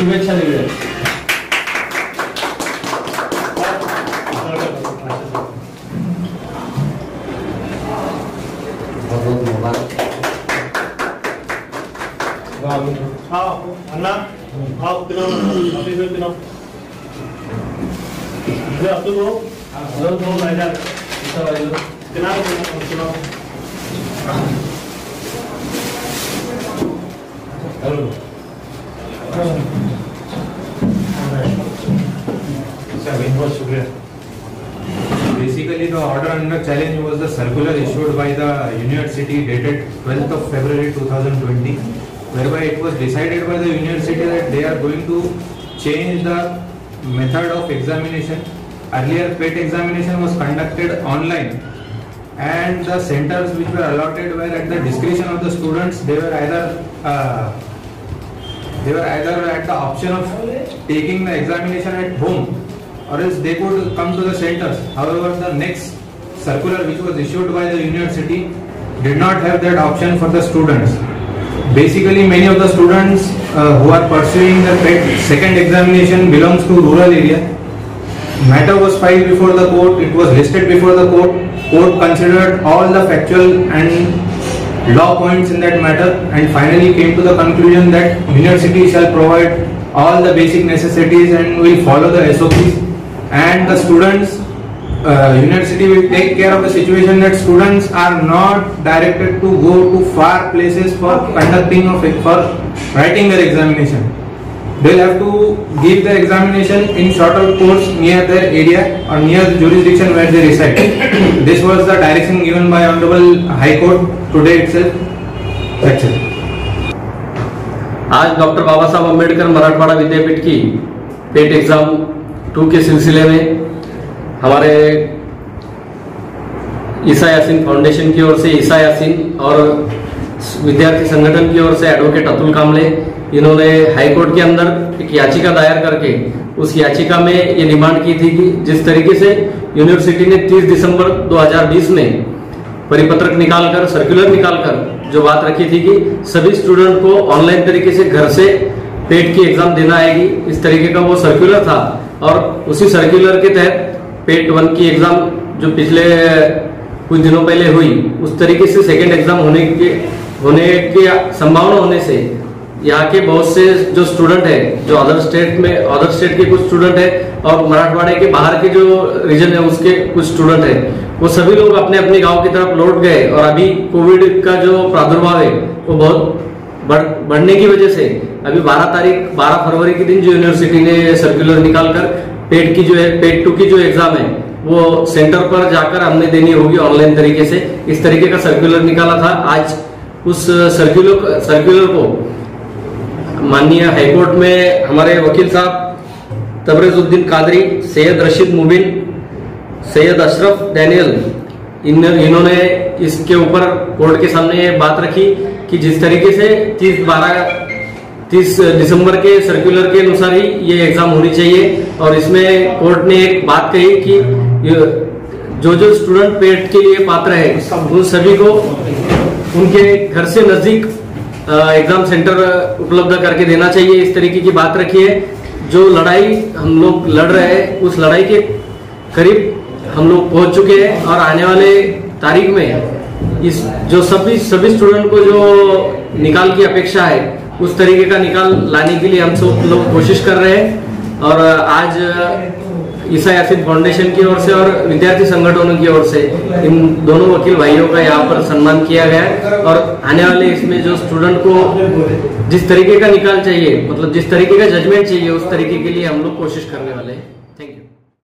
शुभेच्छा देऊया। अन्ना Basically, the order under challenge was the circular issued by the university dated 12th of February 2020, whereby it was decided by the university that they are going to change the method of examination. Earlier, PET examination was conducted online, and the centers which were allotted were at the discretion of the students. They were either at the option of taking the examination at home, or else they could come to the centers. However, the next circular which was issued by the university did not have that option for the students. Basically, many of the students who are pursuing the PET second examination belongs to rural area. Matter was filed before the court, it was listed before the court. Court considered all the factual and law points in that matter and finally came to the conclusion that university shall provide all the basic necessities and will follow the SOPs, and the students, university will take care of the situation that students are not directed to go to far places for conducting of for writing their examination. They will have to give their examination in shorter course near their area or near the jurisdiction where they reside. This was the direction given by Honorable High Court today itself. That's it. आज doctor बाबा साहब अम्बेडकर मराठवाड़ा विद्यापीठ की पेट exam 2 के सिलसिले में हमारे ईसा Yasin foundation की ओर से ईसा यासीन और विद्यार्थी संगठन की ओर से एडवोकेट अतुल कामले, इन्होंने हाईकोर्ट के अंदर एक याचिका दायर करके उस याचिका में ये डिमांड की थी कि जिस तरीके से यूनिवर्सिटी ने 30 दिसंबर 2020 में परिपत्रक निकालकर, सर्कुलर निकालकर जो बात रखी थी कि सभी स्टूडेंट को ऑनलाइन तरीके से घर से पेट की एग्जाम देना आएगी, इस तरीके का वो सर्कुलर था। और उसी सर्कुलर के तहत पेट 1 की एग्जाम जो पिछले कुछ दिनों पहले हुई, उस तरीके से सेकेंड एग्जाम होने की संभावना होने से यहाँ के बहुत से जो स्टूडेंट है, जो अदर स्टेट के कुछ स्टूडेंट है और मराठवाड़े के बाहर के जो रीजन है उसके कुछ स्टूडेंट है, वो सभी लोग अपने अपने गांव की तरफ लौट गए। और अभी कोविड का जो प्रादुर्भाव है वो बहुत बढ़ने की वजह से अभी 12 फरवरी के दिन जो यूनिवर्सिटी ने सर्कुलर निकालकर पेट 2 की जो एग्जाम है वो सेंटर पर जाकर हमने देनी होगी ऑनलाइन तरीके से, इस तरीके का सर्कुलर निकाला था। आज उस सर्कुलर को माननीय हाईकोर्ट में हमारे वकील साहब तबरेजुद्दीन कादरी, सैयद रशीद मुबिन, सैयद अशरफ डैनियल, इन्होंने इसके ऊपर कोर्ट के सामने बात रखी कि जिस तरीके से 30 दिसंबर के सर्कुलर के अनुसार ही ये एग्जाम होनी चाहिए। और इसमें कोर्ट ने एक बात कही कि जो स्टूडेंट पेट के लिए पात्र है उन सभी को उनके घर से नजदीक एग्जाम सेंटर उपलब्ध करके देना चाहिए, इस तरीके की बात रखी है। जो लड़ाई हम लोग लड़ रहे हैं उस लड़ाई के करीब हम लोग पहुंच चुके हैं और आने वाले तारीख में इस जो सभी स्टूडेंट को जो निकाल की अपेक्षा है उस तरीके का निकाल लाने के लिए हम सब लोग कोशिश कर रहे हैं। और आज ईसा यासीन फाउंडेशन की ओर से और विद्यार्थी संगठनों की ओर से इन दोनों वकील भाइयों का यहाँ पर सम्मान किया गया है। और आने वाले इसमें जो स्टूडेंट को जिस तरीके का निकाल चाहिए, मतलब जिस तरीके का जजमेंट चाहिए, उस तरीके के लिए हम लोग कोशिश करने वाले हैं।